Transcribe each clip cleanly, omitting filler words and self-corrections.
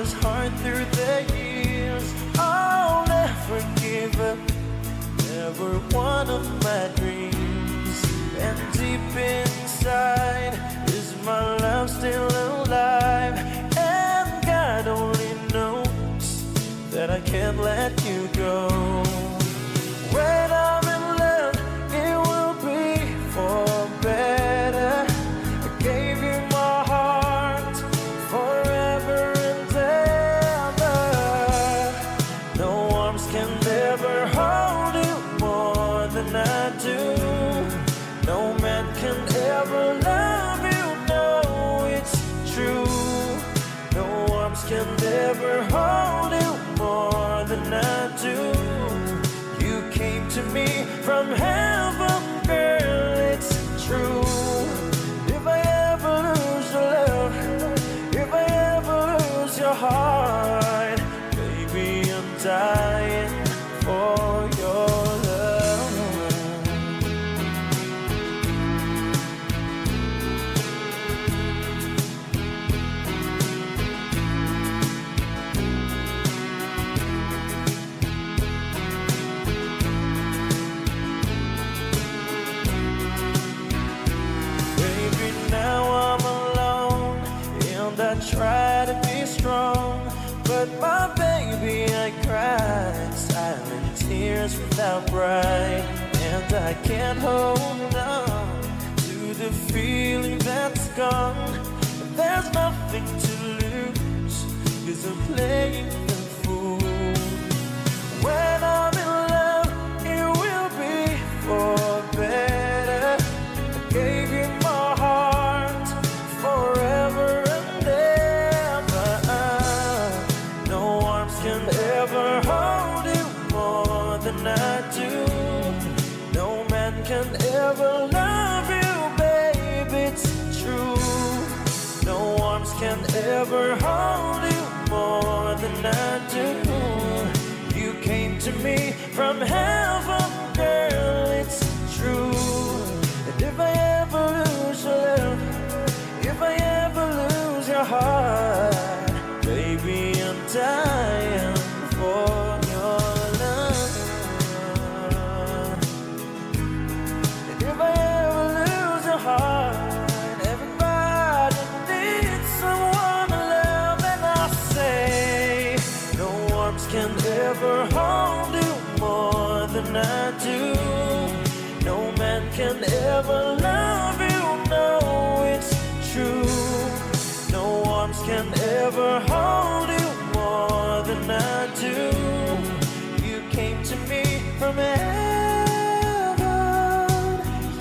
was hard through the years. I'll never give up, never one of my dreams. And deep inside, is my love still alive? And God only knows that I can't let you go. When I'm in love, it will be for better. I gave you my heart forever and ever. No arms can ever hold you more than I do. No man can ever love you, no, it's true. No arms can ever hold you more than I do. You came to me from heaven, girl, it's true. If I ever lose your love, if I ever lose your heart, baby, I'm dying for your love. Baby, now I'm alone, and I try to be strong, but my baby, I cried silent tears without pride. And I can't hold on to the feeling that's gone. There's nothing to lose, 'cause I'm playing the fool. When I'm in love, it will be for better. I gave you my heart forever and ever. No arms can ever hold you more than I do. No man can ever love you, babe, it's true. No arms can ever hold you more than I do. You came to me from heaven, girl, it's true. And if I ever lose your love, if I ever lose your heart, baby, I'm dying for your love. And if I ever lose your heart, everybody needs someone to love. And I say, no arms can ever hold you more than I do. No man can ever love you, no, it's true. No arms can ever hold you more than I do. You came to me from heaven,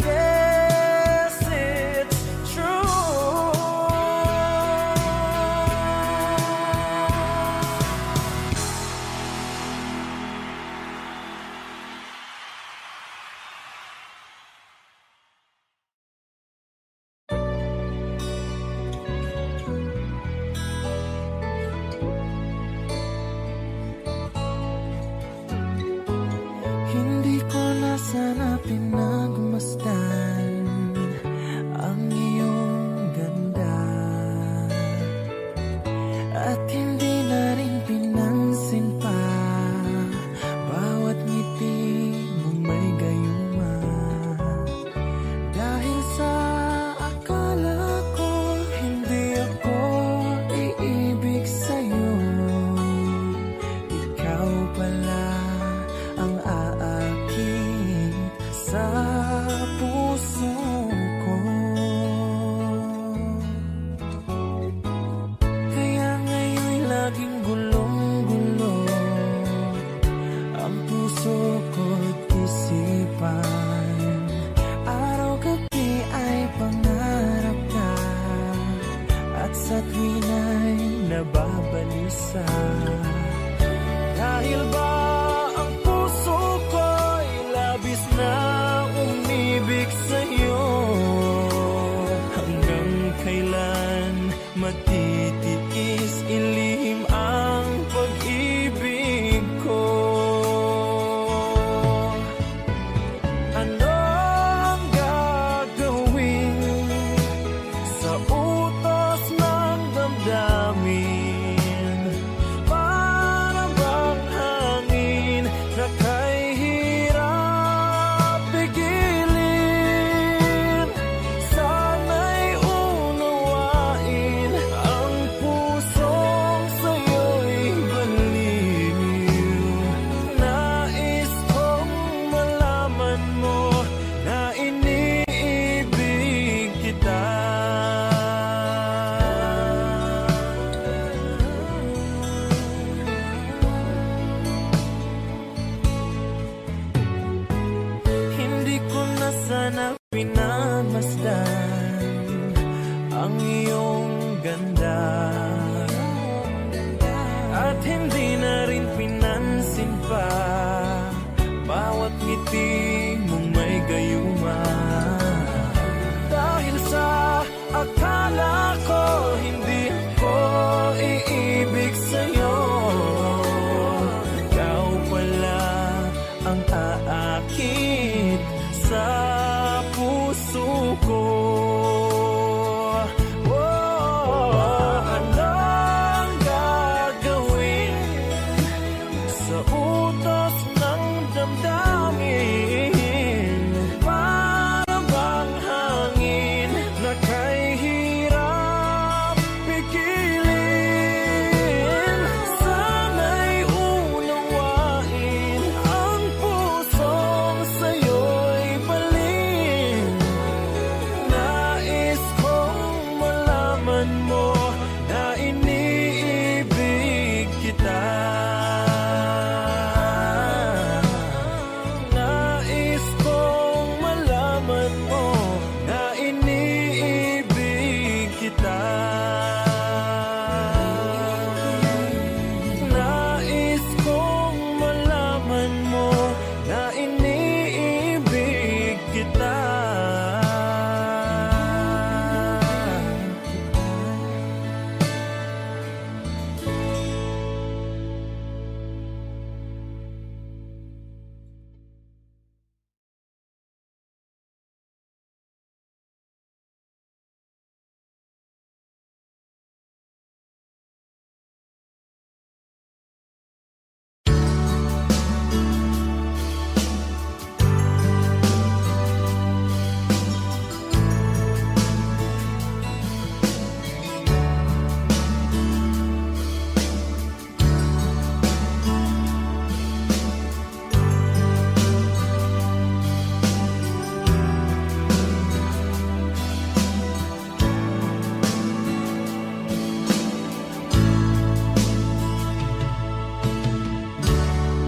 yes, it's true. Hindi ko na sana pinagmasdan ang iyong ganda, at hindi na rin pinansin pa bawat ngiti mong may gayuma. Dahil sa akala ko hindi ako iibig sa'yo, ikaw pala ang aakit sa puso ko. Kaya ngayon'y laging gulong-gulo ang puso ko't isipan. Araw-gabi ay pangarap ka, at sa tuwina'y nababalisa. Dahil ba ang puso ko'y labis na umibig sa'yo? Hanggang kailan matitiis ilihim ang pag-ibig ko? Ano ang gagawin sa utos ng damdamin? ang iyong ganda. At hindi na rin pinansin pa bawat ngiti mong may gayuma. Dahil sa akala ko hindi ako iibig sa'yo, ikaw pala ang aakit sa puso ko. Anong gagawin sa utos ng damdamin? Para bang hangin na kay hirap pigilin? Sana'y unawain ang pusong sa'yo'y balin. Nais kong malaman mo na iniibig kita. Nais kong malaman mo na iniibig kita. Nais kong malaman mo na iniibig kita.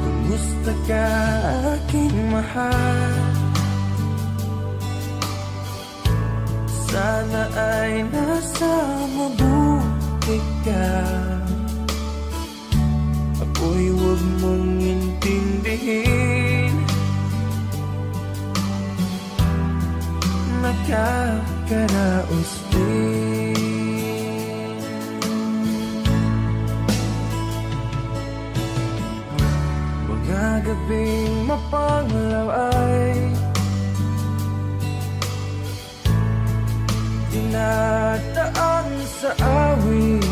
Kumusta ka, aking mahal? Sana ay nasa mabuti ka. Ako'y huwag mong intindihin, nakakaraos din. Mga gabing mapanglaw ay dinadaan sa awitin.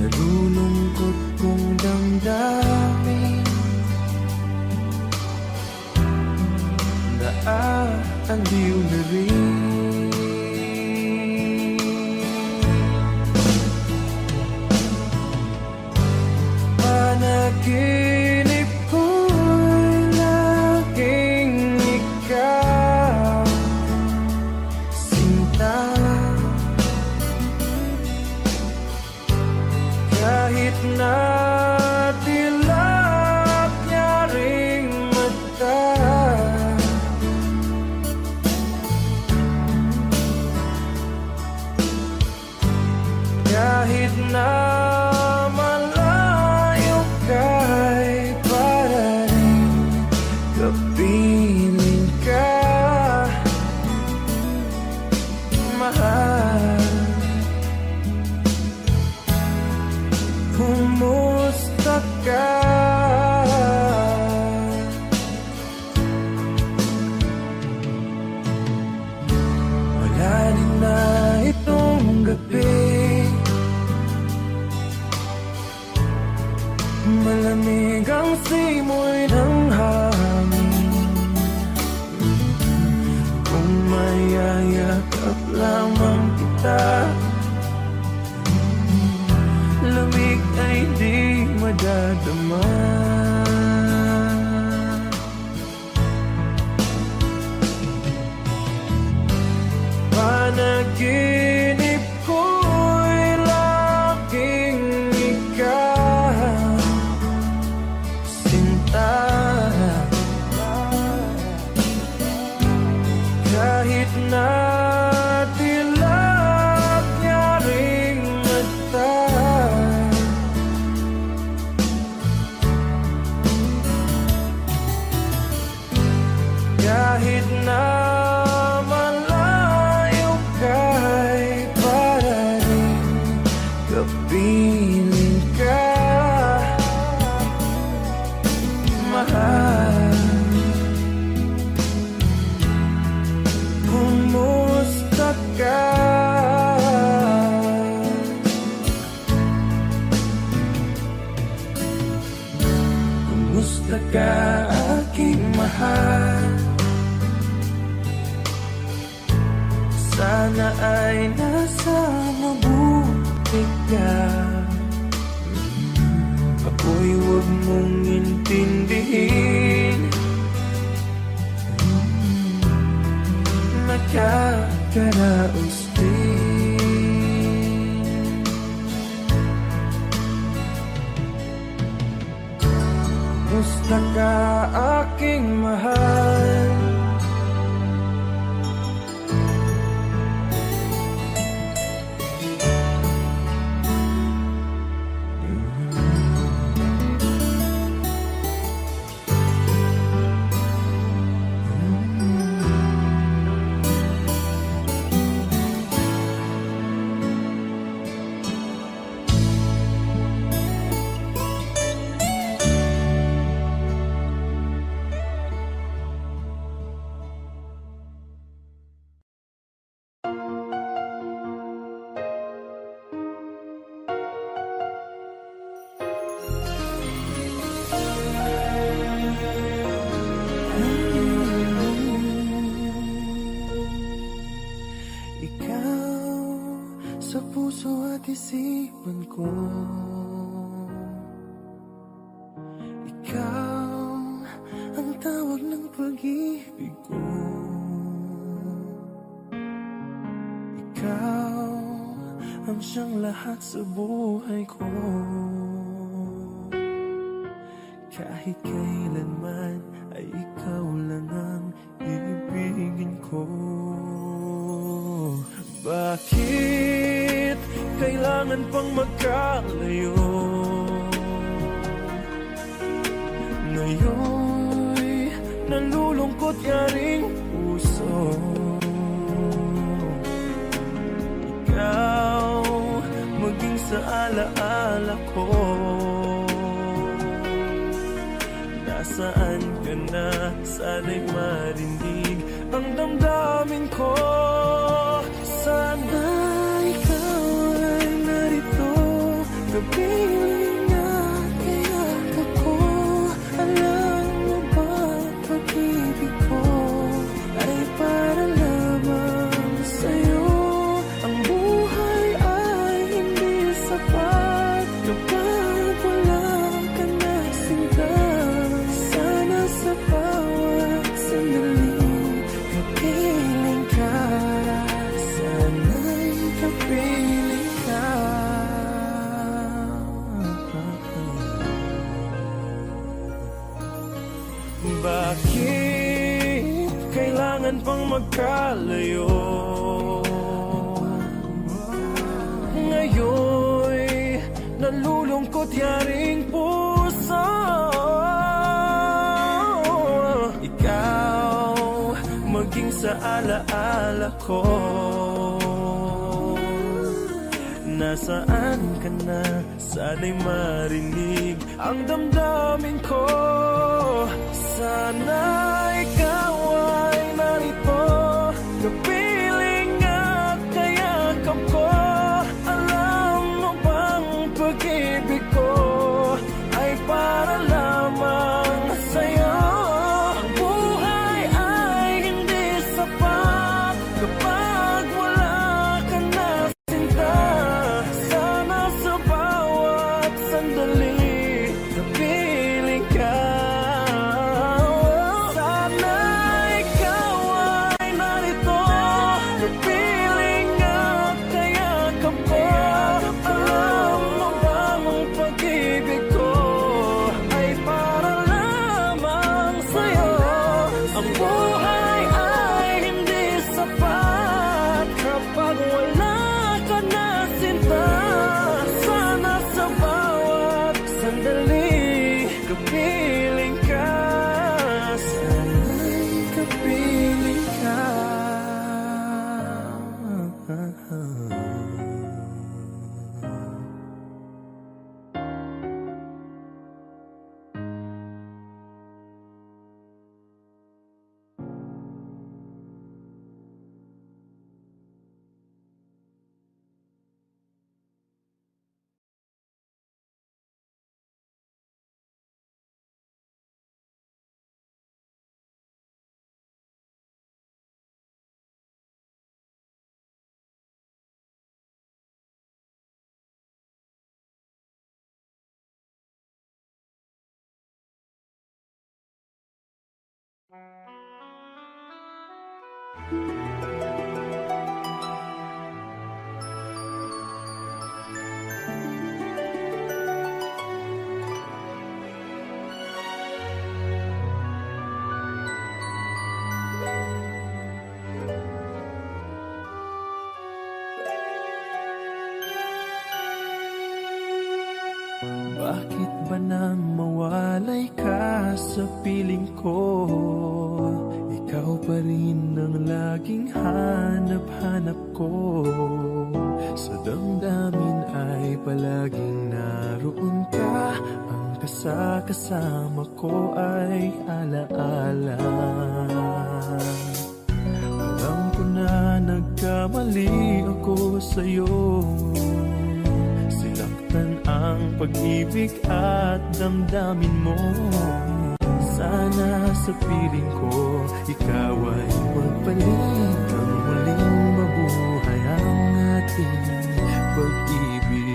Nalulungkot kong damdamin, naaaliw na rin. Panaginip ko'y laging ikaw, sinta. Kahit na dilap niya ring mata, kahit na malayo ka'y para rin kapiling ka, mahal. Kumusta ka? Wala rin na itong gabi, malamig ang simoy ng hangin. Kung mayayakap lamang kita, lamig ay di madadama. Panaginip ko'y laging ikaw, sinta. Kahit na Sana ay nasa mabuti ka. Ako'y huwag mong intindihin. Nakakaraos din. Musta ka aking mahal? Ikaw sa puso at isipan ko. Ikaw ang tawag ng pag-ibig ko. Ikaw ang siyang lahat sa buhay ko. Kahit kailanman ay ikaw lang ang ibigin ko. Bakit kailangan pang magkalayo? Ngayon'y nalulungkot yaring puso. Ikaw maging sa alaala ko. Nasaan ka na? Sana'y marinig ang damdamin ko. Sana ikaw ay narito, kapiling at kayakap ko. Alam mo ba ang pag-ibig ko ay para lamang sa'yo. Ang buhay ay hindi sapat kapag wala ka na sinta. Sana sa bawat sandali kapiling ka. Sana'y kapiling ka. Bakit kailangan pang magkalayo? Ngayon'y nalulungkot yaring puso. Ikaw maging sa alaala ko. Nasaan ka na? Sana'y marinig ang damdamin ko. Sana ikaw ay narito, kapiling at kayakap ko. Alam mo bang pag-ibig ko ay para lamang sa'yo. Ang buhay ay hindi sapat kapag wala ka na sinta. Sana sa bawat sandali kapiling ka. Sana ikaw ay narito, kapiling at kayakap ko. Alam mo bang ang pag-ibig ko ay para lamang sa'yo. Ang buhay ay hindi sapat kapag wala ka na sinta. Sana sa bawat sandali kapiling ka. Sana'y kapiling ka. Bakit ba nang mawalay ka sa piling ko? Ikaw pa rin ang laging hanap-hanap ko. Sa damdamin ay palaging naroon ka. Ang kasama ko ay alaala. Alam ko na nagkamali ako sa'yo. Sinaktan ang pag-ibig at damdamin mo. Sana sa piling ko ikaw ay magbalik. Ang muling mabuhay ang ating pag-ibig.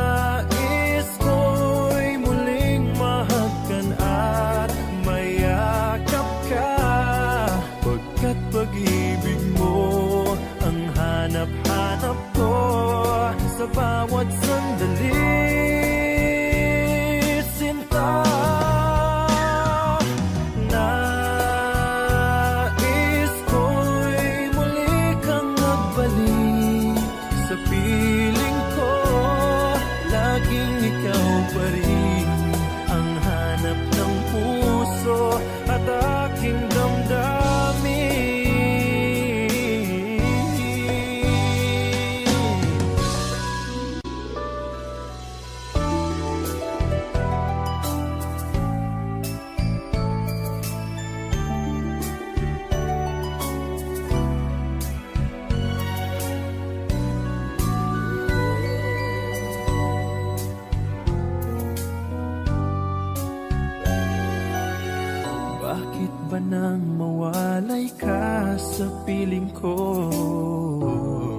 Nais ko'y muling mahagkan at mayakap ka. Pagkat pag-ibig mo ang hanap-hanap ko sa bawat sandali, sinta. Nais ko'y muli kang magbalik sa piling ko. Laging ikaw pa rin ang hanap ng puso at aking damdamin. Bakit ba nang mawalay ka sa piling ko?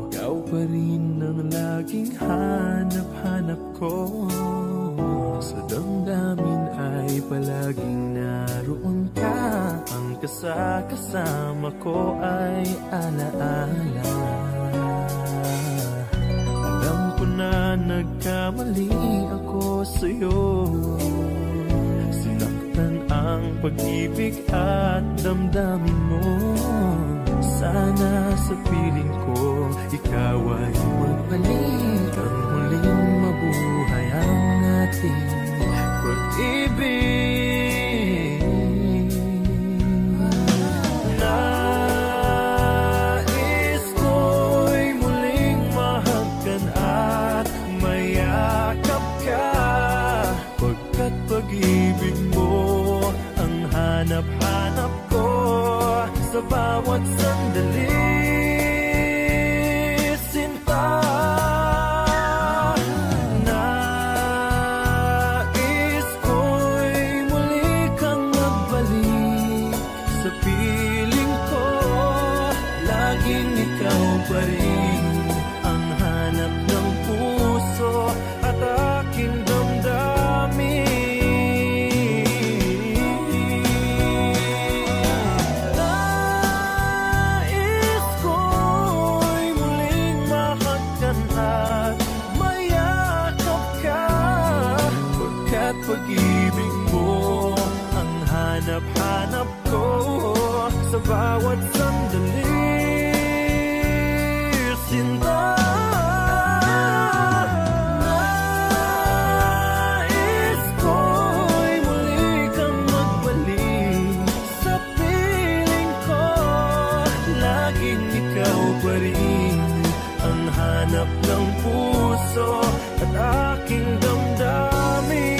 Ikaw pa rin ang laging hanap-hanap ko. Sa damdamin ay palaging naroon ka. Ang kasama ko ay alaala. Alam ko na nagkamali ako sa'yo. Sinaktan ang pag-ibig at damdamin mo. Sana sa piling ko ikaw ay magbalik. Ang muling mabuhay ang ating pag-ibig. Nais ko'y muling mahagkan at mayakap ka. Pagkat pag-ibig mo ang hanap-hanap ko sa bawat sandali, sinta. Nais ko'y muli kang magbalik sa piling ko. Laging ikaw pa rin ang hanap ng puso at aking damdamin. Nais ko'y muling mahagkan at mayakap ka. Pagkat pag-ibig mo ang hanap-hanap ko sa bawat sandali, sinta. Nais ko'y muli kang magbalik sa piling ko. Laging ikaw pa rin ang hanap ng puso at aking damdamin.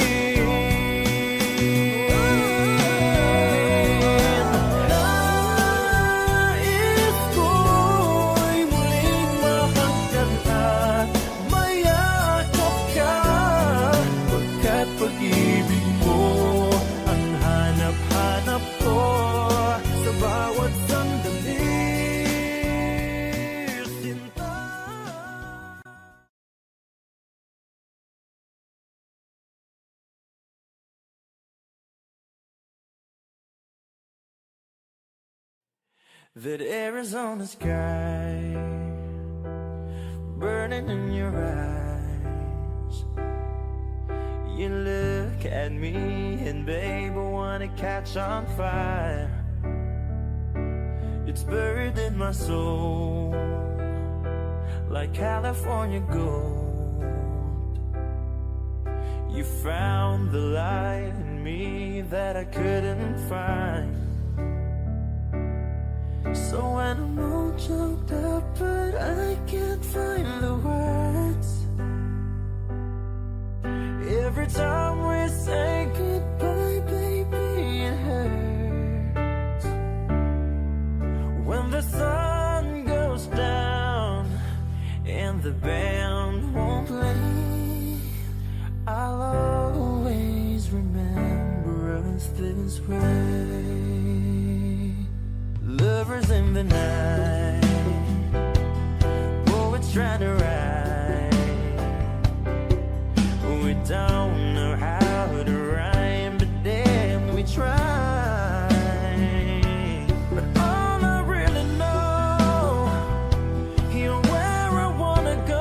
that Arizona sky burning in your eyes. You look at me and babe, I wanna catch on fire. It's buried in my soul like California gold. You found the light in me that I couldn't find. So when I'm all choked up but I can't find the words, every time we say goodbye, baby, it hurts. When the sun goes down and the band won't play, I'll always remember us this way. Lovers in the night, poets trying to write. We don't know how to rhyme, but damn, we try. But all I really know, you're where I wanna go.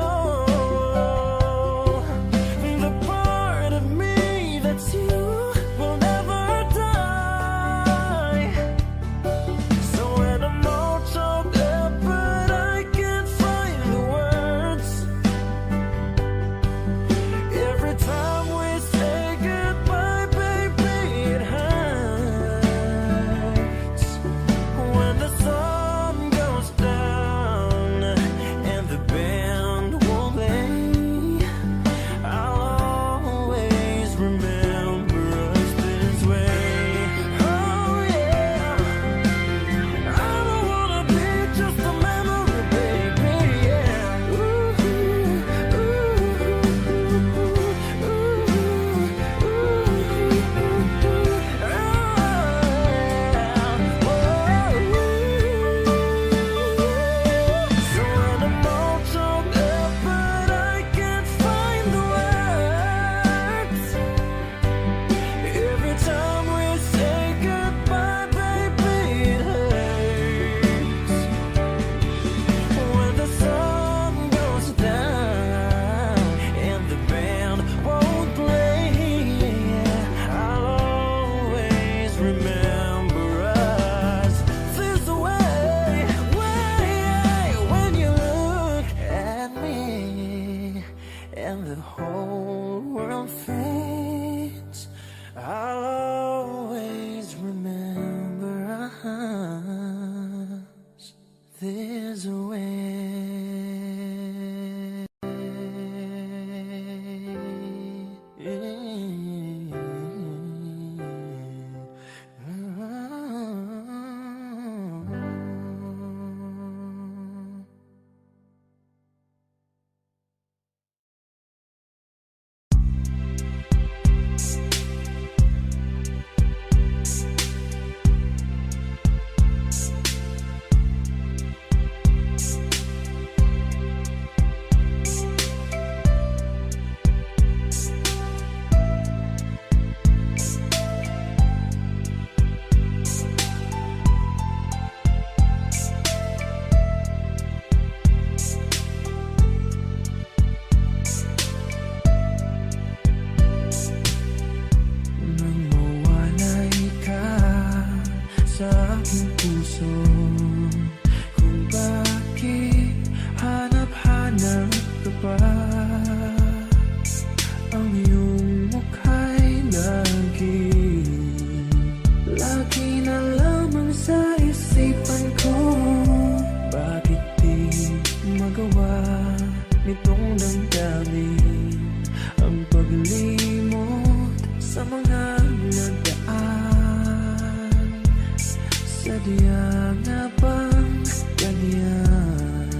The part of me that's you will never die. So when I'm all choked up but I can't find the words, every time we say goodbye, baby, it hurts. When the sun goes down and the band won't play, I'll always remember us this way. Oh yeah, I don't wanna be just a memory, baby, yeah. Ooh, ooh, so when I'm all choked up but I can't find the words, every time we say goodbye, baby, it hurts. When the sun goes down and the band won't play, I'll always remember us this way. When you look at me and the whole world fades, I'll always remember us this way. Nang mawalay ka sa aking puso, kung bakit hanap-hanap ka pa, ang iyong mukha'y lagi na lamang sa isipan ko. Bakit di magawa nitong damdamin ang paglimot sa mga nagdaan? Sadya nga bang ganyan?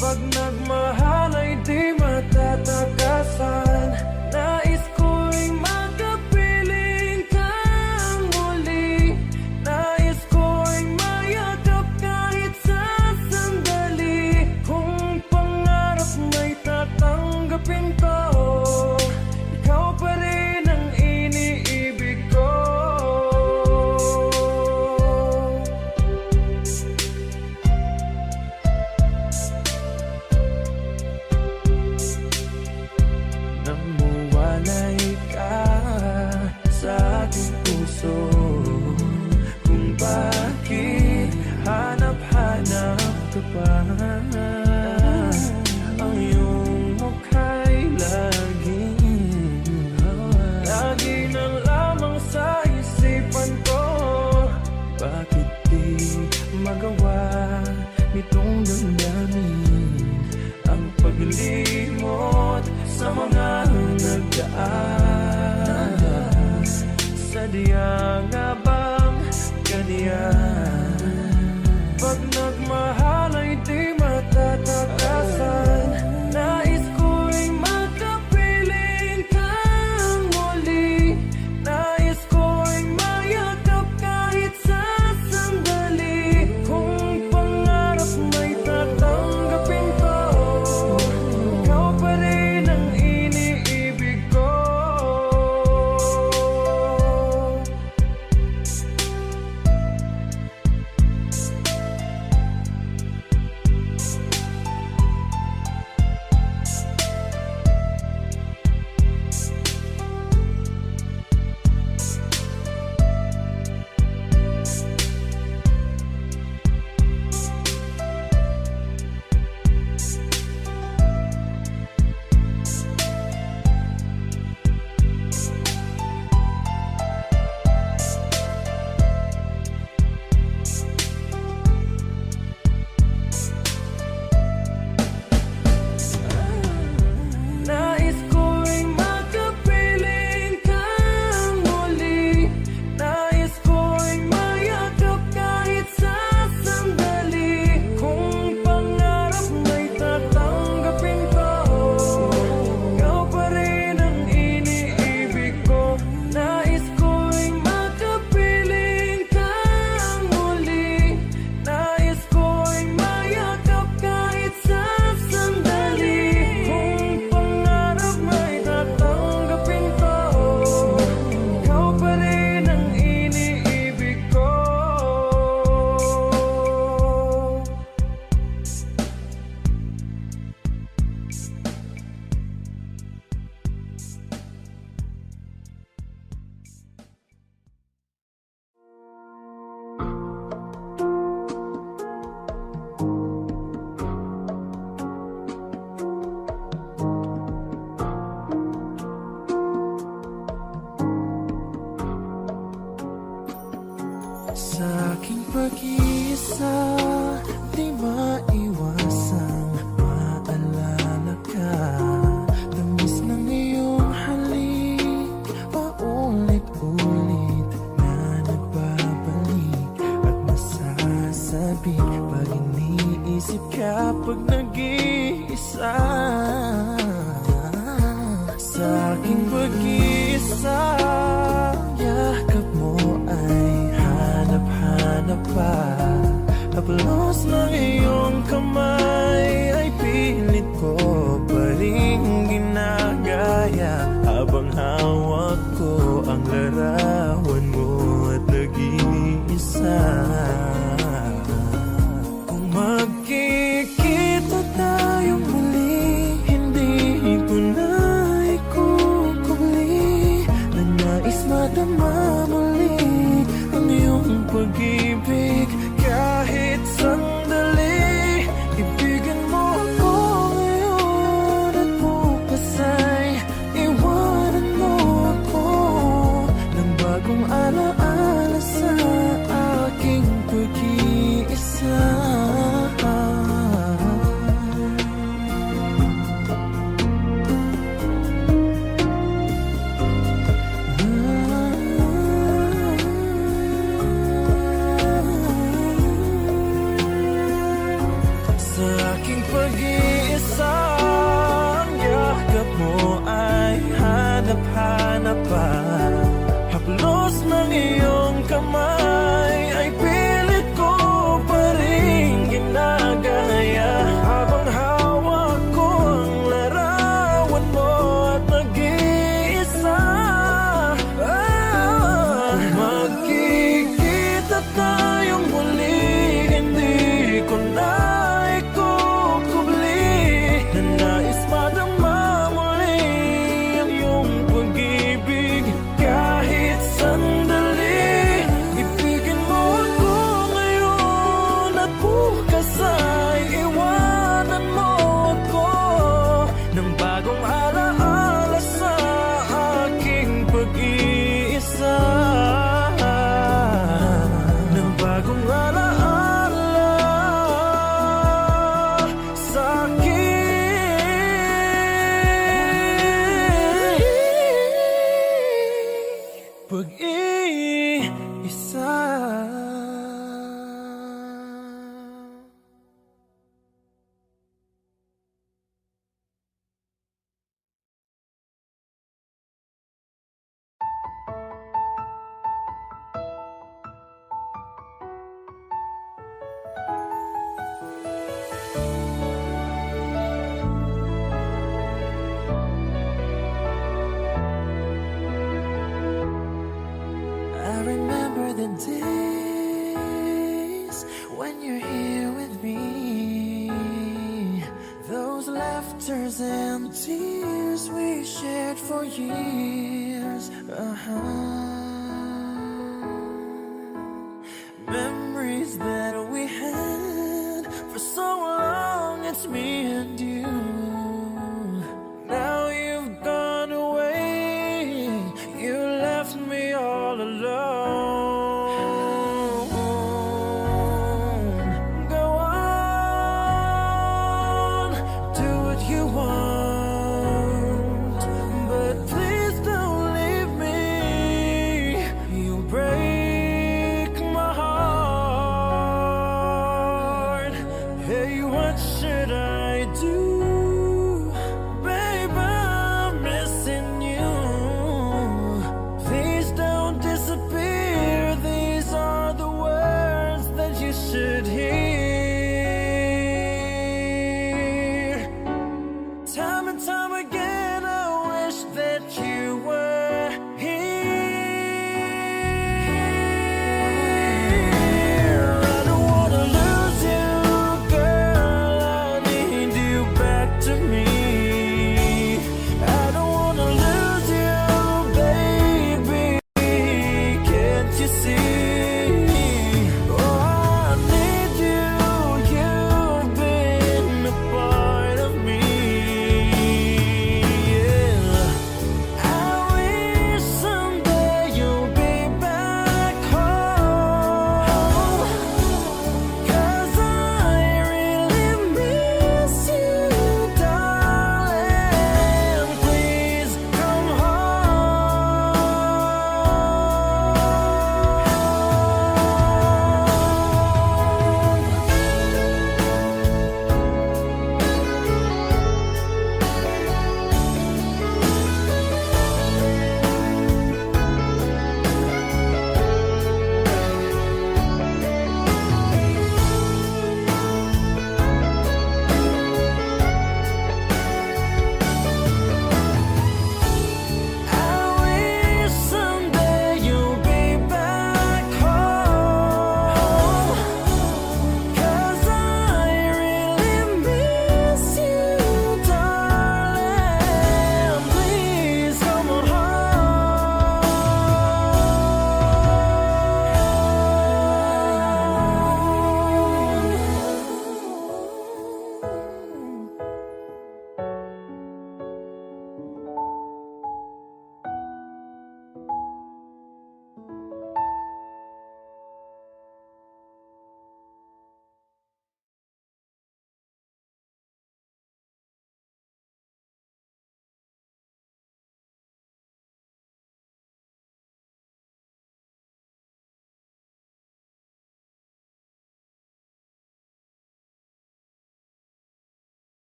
Pag nagmahal ay di matatakasan. Nais ko'y makapiling kang muli. Nais ko'y mayakap kahit sa sandali. Kung pangarap may tatanggapin ko, ikaw pa rin ang iniibig ko. Sadya nga bang ganyan? Pag nagmahal ay di matatakasan. Nais ko'y makapiling kang muli. Nais ko'y mayakap kahit sa sandali. Kung pangarap may tatanggapin ko, ikaw pa rin ang iniibig ko. Nais ko'y makapiling kang muli. Nais ko'y mayakap kahit sa sandali. Kung pangarap may tatanggapin ko, ikaw pa rin ang iniibig ko. Nais ko'y makapiling kang muli. Nais ko'y mayakap kahit sa sandali. Kung pangarap may tatanggapin ko, ikaw pa rin ang iniibig ko. Sa aking pag-iisa, di maiwasang maalala ka. Tamis ng iyong halik, paulit-ulit na nagbabalik. At nasasabi pag iniisip ka, pag nag-iisa. Sa aking pag-iisa, yakap mo ay hanap-hanap pa. Haplos ng iyong kamay ay pilit ko pa rin ginagaya. Habang hawak ko ang larawan mo at nag-iisa. Kung magkikita tayong muli, hindi ko na ikukuli na nais madama muli ang iyong pag-ibig. for years. Memories that we had for so long, it's me and you. Now you've gone away, you left me all alone. Go on, do what you want, but please don't leave me. You break my heart. Hey, what should I do? Babe, I'm missing you. Please don't disappear. These are the words that you should hear. Time and time again, I wish that you were here. I don't wanna lose you, girl. I need you back to me. I don't wanna lose you, baby. Can't you see? Oh, I need you. You've been a part of me. Yeah. I wish someday you'll be back home, 'cause I really miss you, darling. Please come I wish someday you'll be back home, 'cause I really miss you, darling. Please come home.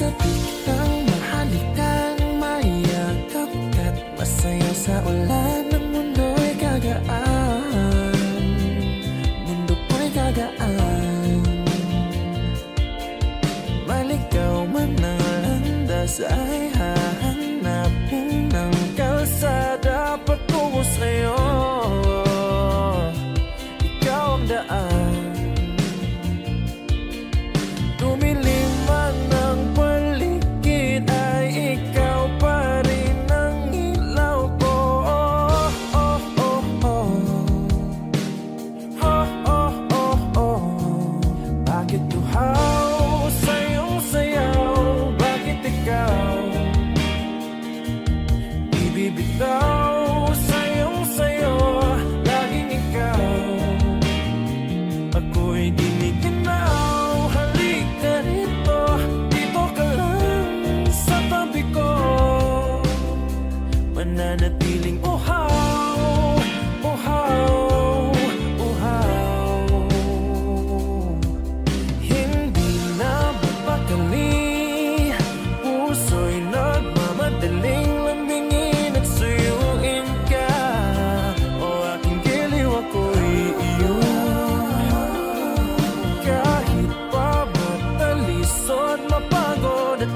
Sa biglang mahalikang mayakap ka't masaya sa ulan ng mundo'y gagaan. Mundo ko'y gagaan. Maligaw man ang landas ay hahanapin ng kalsada patungo sa'yo. Ikaw ang daan. Tumilim man ang paligid ay ikaw pa rin ang ilaw ko. Oh, oh, oh, oh. Oh, oh, oh, oh. Bakit tuhaw sa iyong sayaw? Bakit ikaw ibibitaw sa iyong sayo? Laging ikaw. Ako'y giniginaw. Halika rito, dito ka lang sa tabi ko. Mananatiling uhaw, uhaw, uhaw. Hindi na mapakali, puso'y nagmamadaling lambingin at suyuin ka. O aking giliw, ako'y iyo. Kahit pa matalis at mapagod at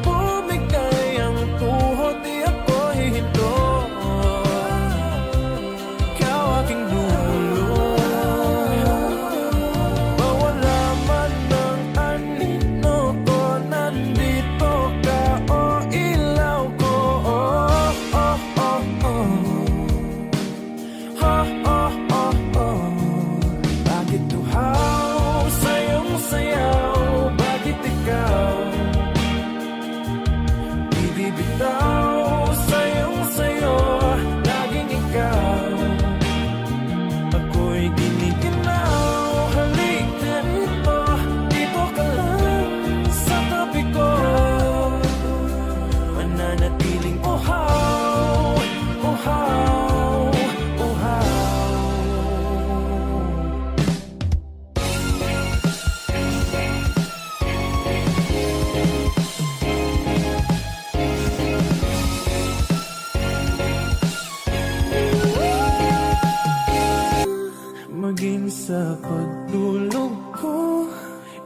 maging sa pagtulog ko,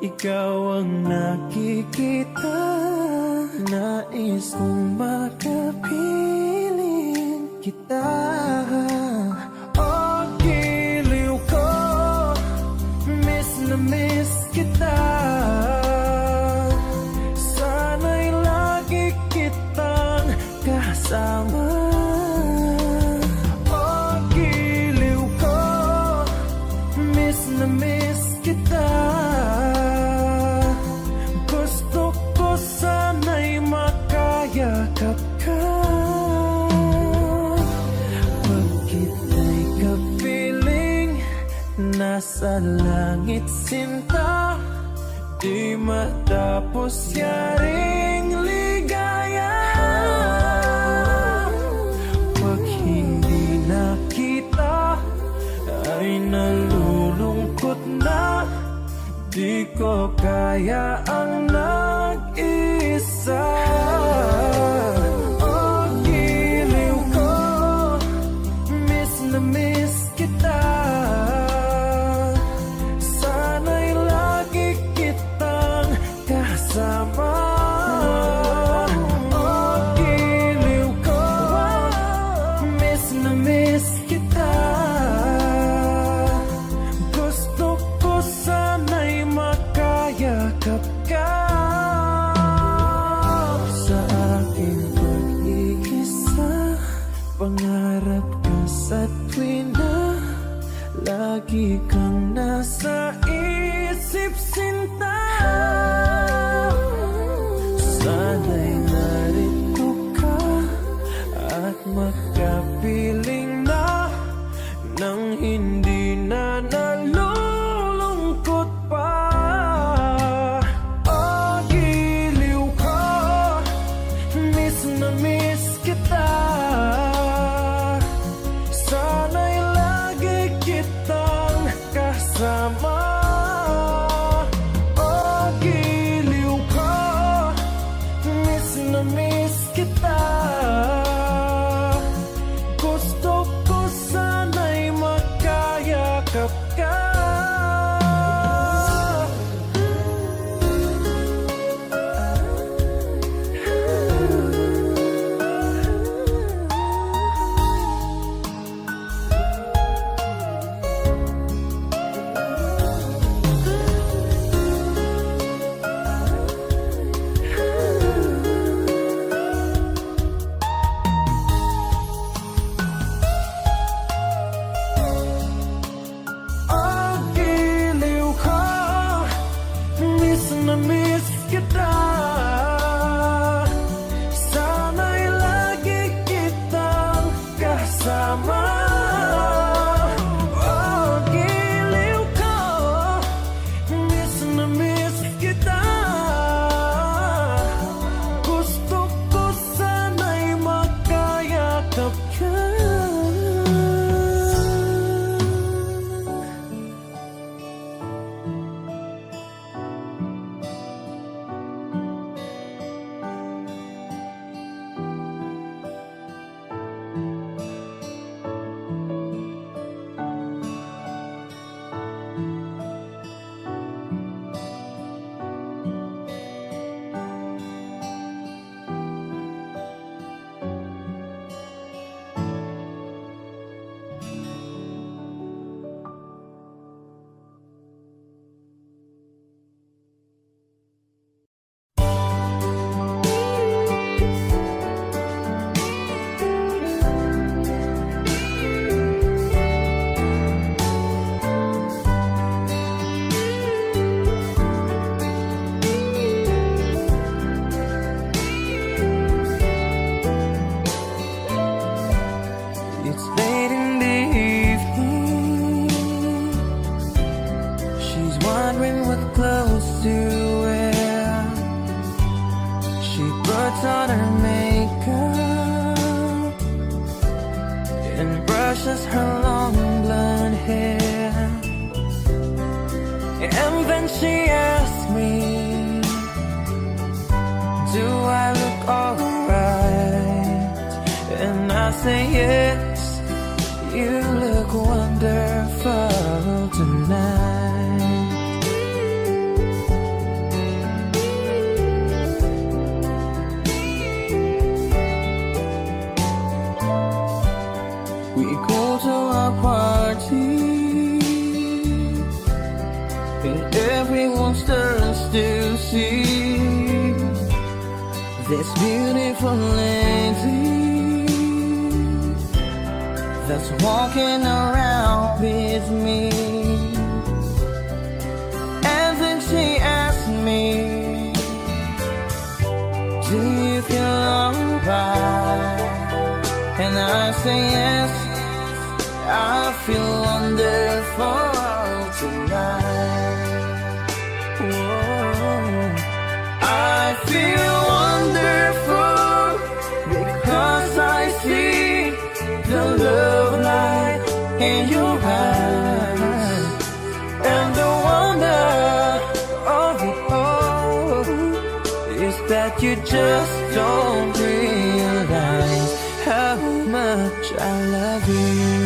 ikaw ang nakikita. Nais kong makapiling kita. Oh, giliw ko, miss na miss kita. Sana'y lagi kitang kasama. Oh, giliw ko, miss na miss kita. Gusto ko sana'y makayakap ka. Pag kita'y kapiling, nasa langit sinta. Di matapos yaring ligaya. Pag hindi nakita, ay nalulungkot na. Di ko kaya ang nag-isa. Oh, giliw ko, miss na miss kita. Sana'y lagi kitang kasama. Oh, giliw ko, miss na miss kita. Gusto ko sana'y makayakap ka. Sa aking pag-iisa, pangarap ka sa tuwina. Lagi kang nasa isip sinta. Sana'y narito ka at makapiling na nang hindi na nalulungkot pa. Oh, giliw ko, miss na miss kita. Sana'y lagi kitang kasama. Oh, giliw ko, miss na miss kita. Gusto ko sana'y makayakap ka. Oh, giliw ko, miss na miss kita. Sana'y lagi kitang kasama. Oh, giliw ko, miss na miss kita. Gusto ko sana'y makayakap ka. It's late in the evening. She's wondering what clothes to wear. She puts on her makeup and brushes her long blonde hair. And then she asks me, do I look alright? And I say yes, you look wonderful. tonight. We go to our party and everyone turns to see this beautiful lady that's walking around with me. And then she asked me, do you feel alright? And I say yes, I feel wonderful tonight. Whoa. I feel wonderful because I see the love light in your eyes, and the wonder of it all is that you just don't realize how much I love you.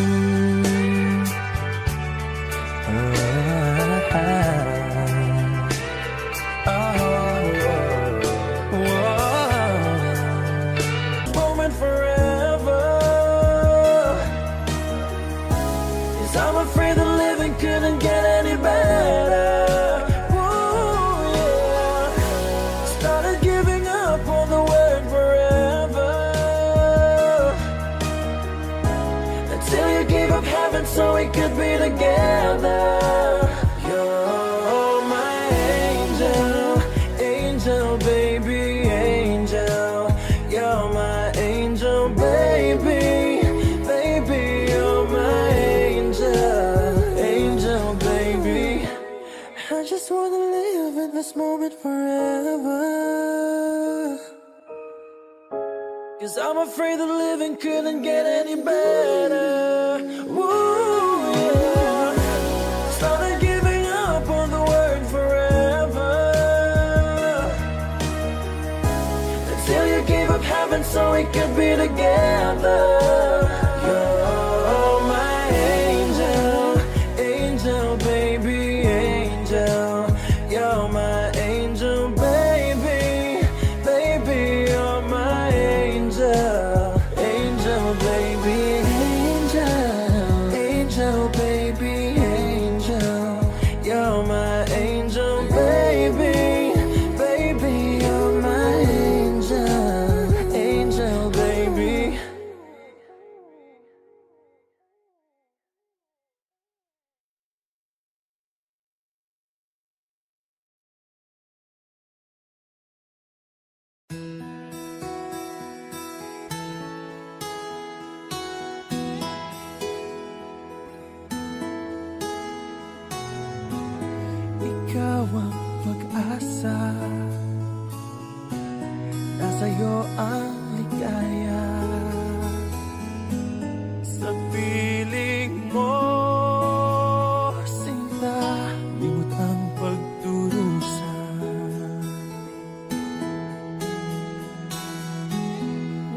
Moment forever, 'cause I'm afraid the living couldn't get any better. Ooh, yeah. Started giving up on the word forever, until you gave up heaven so we could be together. You're my angel, angel, baby, angel. You're my angel, baby, baby, you're my angel, angel, baby. I just wanna live in this moment forever, 'cause I'm afraid the living couldn't get any better. Ooh, yeah. Started giving up on the word forever, until you gave up heaven so we could be together. You're my angel, angel, baby, angel. You're my angel, baby, baby, you're my angel, angel, baby, angel, angel, baby, angel. You're my angel, baby, baby, you're my angel, angel, baby. Ikaw ang pag-asa, nasa'yo ang ligaya. Sa piling mo, sinta, limot ang pagdurusa.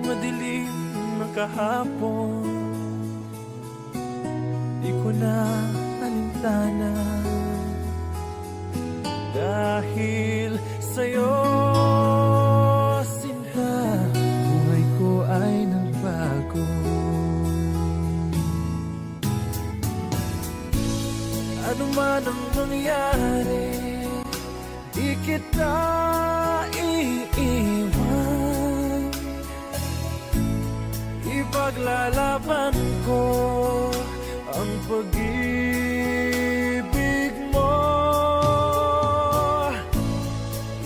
Madilim na kahapon, di ko na alintana. Dahil sa'yo, sinta, buhay ko ay nagbago. Ano man ang mangyari, di kita iiwan. Ipaglalaban ko ang pag-ibig mo.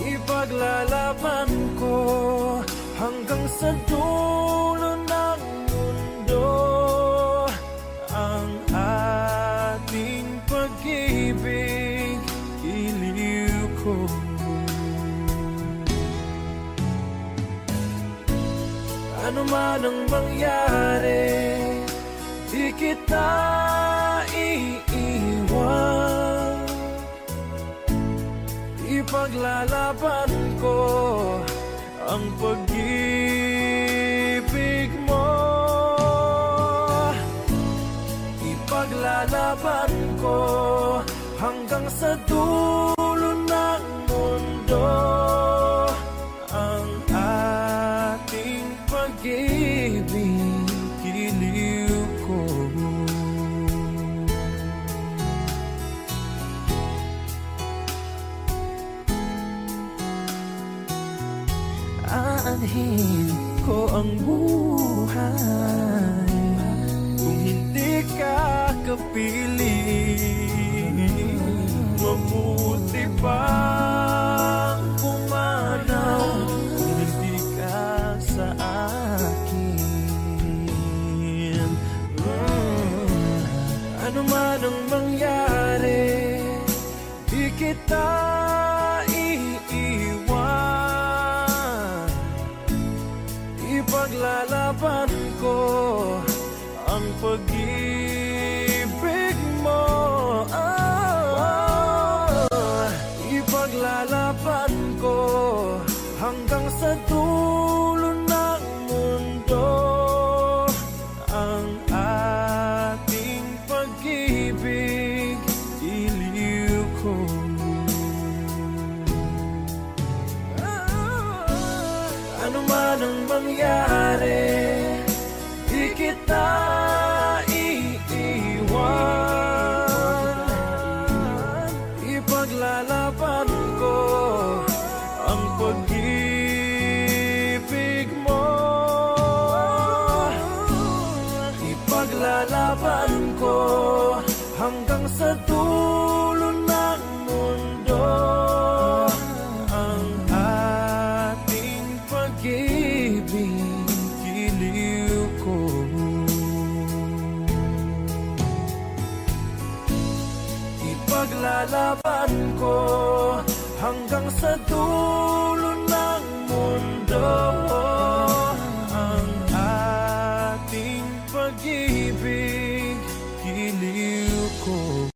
Ipaglalaban ko hanggang sa dulo ng mundo ang ating pag-ibig, iliw ko. Ano man ang mangyari, di kita iiwan. Ipaglalaban ko ang pag-ibig mo. Ipaglalaban Ipaglalaban ko hanggang sa dulo ng mundo ang ating pag-ibig, giliw ko. Aanhin ko ang buhay kung hindi ka kapiling. Mabuti pang pumanaw kung hindi ka sa akin. Ano man ang mangyari, di kita iiwan. Ipaglalaban ko ang pag-ibig mo. Ipaglalaban ko hanggang sa dulo ng mundo ang ating pag-ibig, iliw ko. Ano man ang mangyari, di kita iiwan. Ipaglalaban ko ang pag-ibig mo. Ipaglalaban ko hanggang sa dulo ng mundo ang ating pag-ibig, giliw ko. Ipaglalaban ko hanggang sa dulo ng mundo ang ating pag-ibig, giliw ko.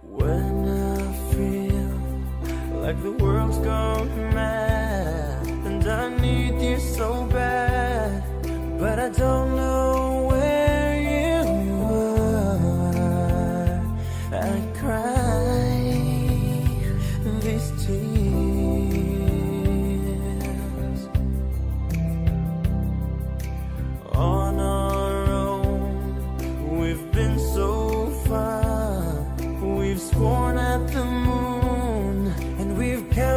When I feel like the world's gone mad and I need you so bad, but I don't know where you are, I cry these tears on our own. We've been so far, we've sworn at the moon, and we've kept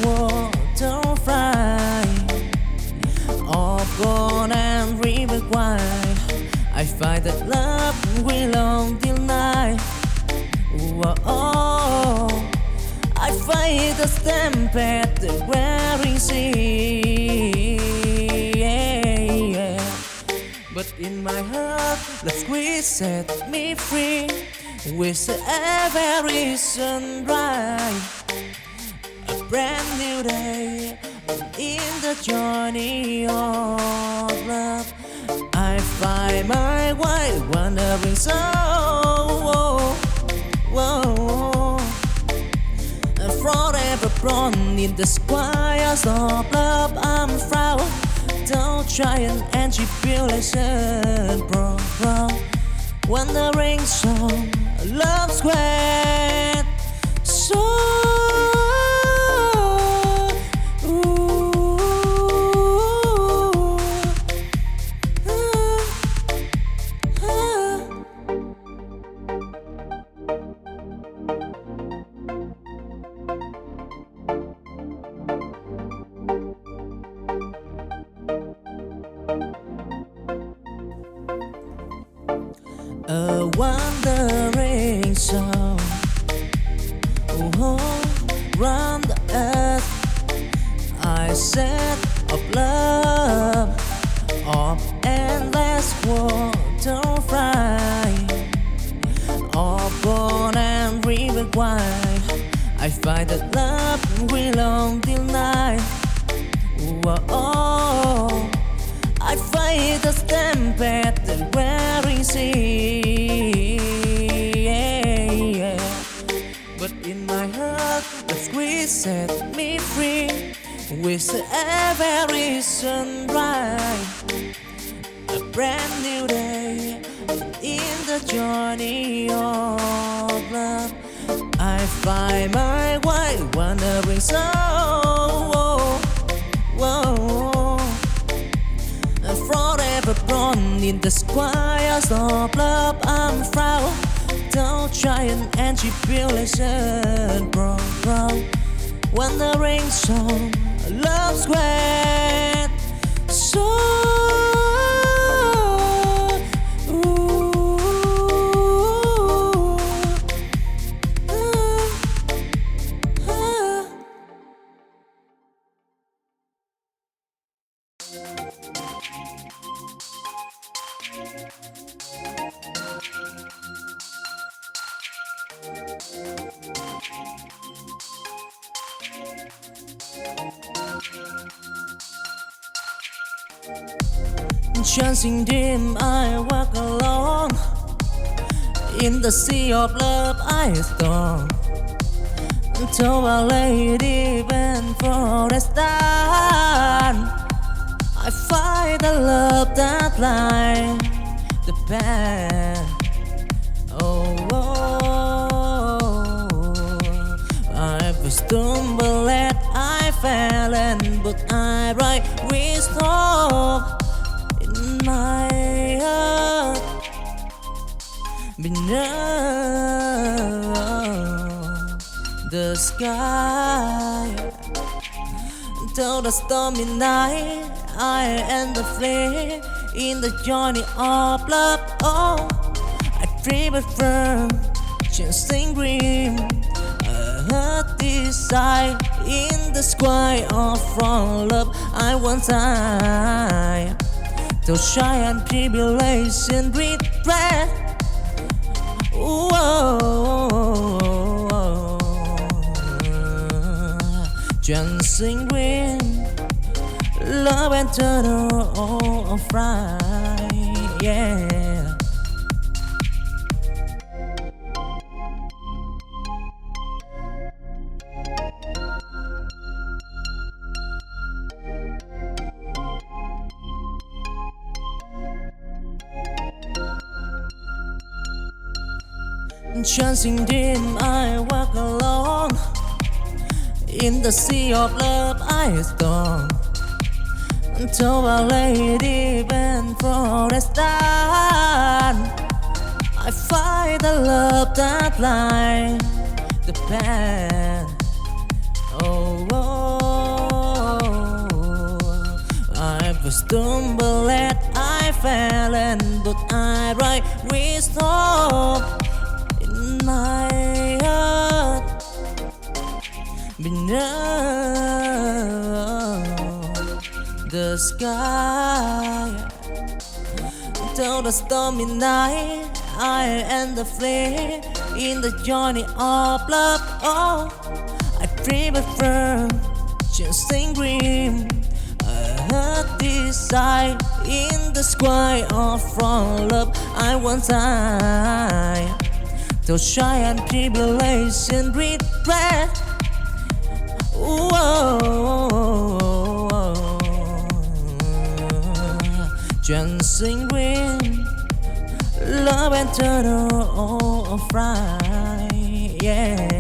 water fry of gold and river wine. I find that love will long till night. Whoa, I fight the stampede, the wearing sea. But in my heart, the squeeze set me free. With every sunrise, a brand new day in the journey of love. I find my way wandering soul. Forever born in the squires of love. I'm proud. Don't try and tribulation, bro. Wandering song, love square. So a wandering song, round the earth. I said of love, of endless water fry, of gold and river wine. I find that love will long till night. Whoa, I fight the stampede, the wearing sea. But in my heart, the squeeze set me free. With every sunrise, a brand new day in the journey of love. I find my way wandering soul. Forever born in the squires of love. I'm proud. Don't try and tribulation, bro. Wandering song, love square. So chancing dim, I walk along. In the sea of love I storm. To a lady bent for a star. I find the love that lies the path. I've stumbled and I fell, but I write wisdom in my heart beneath the sky. Till the stormy night, I end the flame in the journey of love. Oh, I dream it firm, chasing green. I heard desire in the sky of from love. I want time to shy and tribulation regret. Dancing green, love and turtle all right, yeah. Chancing dim, I walk along. In the sea of love I storm. To a lady bent for a star. I find the love that lies the path. Oh, stumble and I fell, and but I write wisdom in my heart beneath the sky. Till the stormy night, I and the flame in the journey of love. Oh, I prefer chasing dream. I heard this sight in the sky of from love. I want time to shy and tribulation regret. Chasing dream, love and turtle of right, yeah.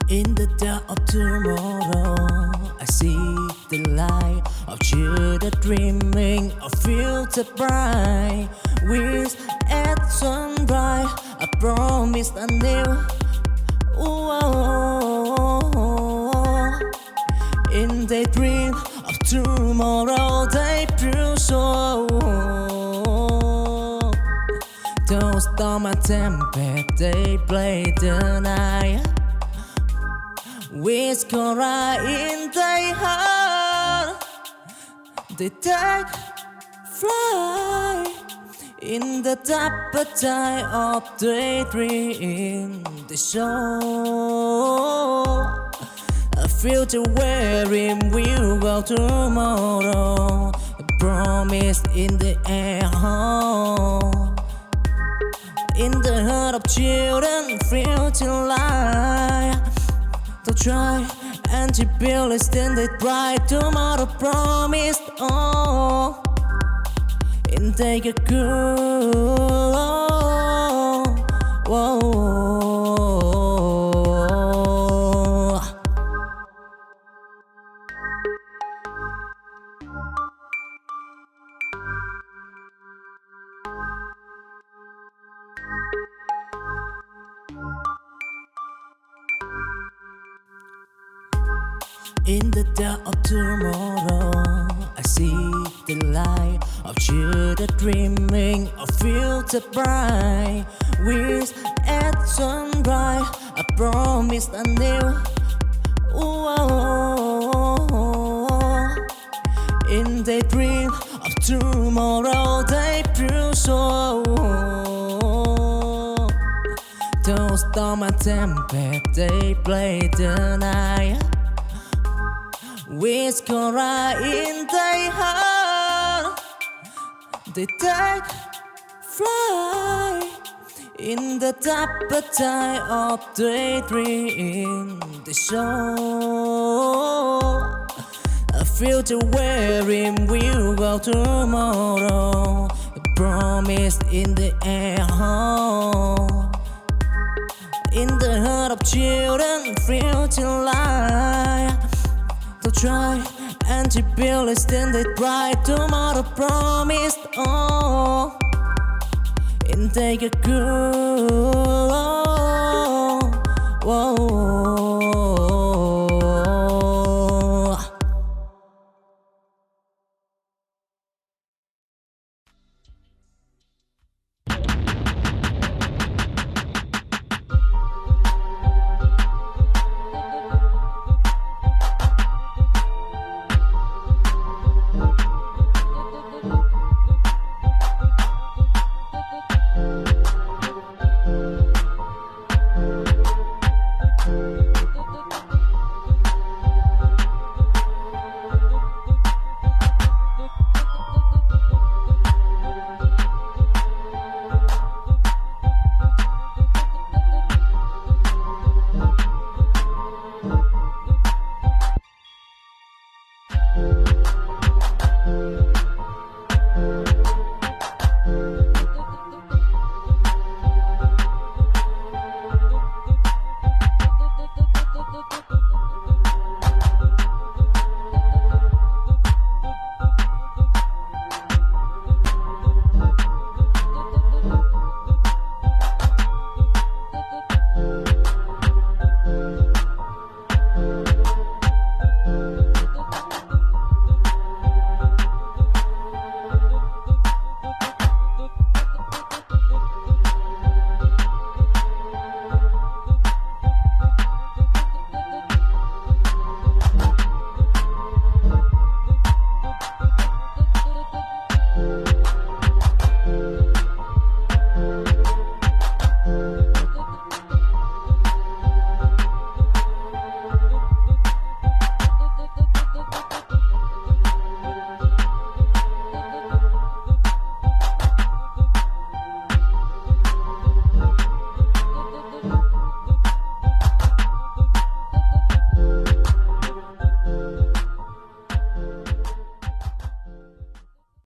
In the dark of tomorrow, I see the light of children dreaming of future bright. With at sunrise, I promise anew. In the dream of tomorrow, they prove so. Those storm and tempest, they play the night. With Cora in their heart, they take flight in the appetite of daydream. They show a future wherein we'll go tomorrow. A promise in the air, in the heart of children, future life. To try and to build a standard bright tomorrow promised. Oh, and take a cool. Whoa. In the dark of tomorrow, I see the light of children dreaming of future bright. With at sunrise, I promise anew. In the dream of tomorrow, they prove so. Those storm and tempest, they play the night. With Cora in their heart, they take flight in the appetite of daydream. They show a future wherein we'll go tomorrow. A promise in the air, in the heart of children, future life. To try and to build a standard bright tomorrow promised. Oh, and take a cool.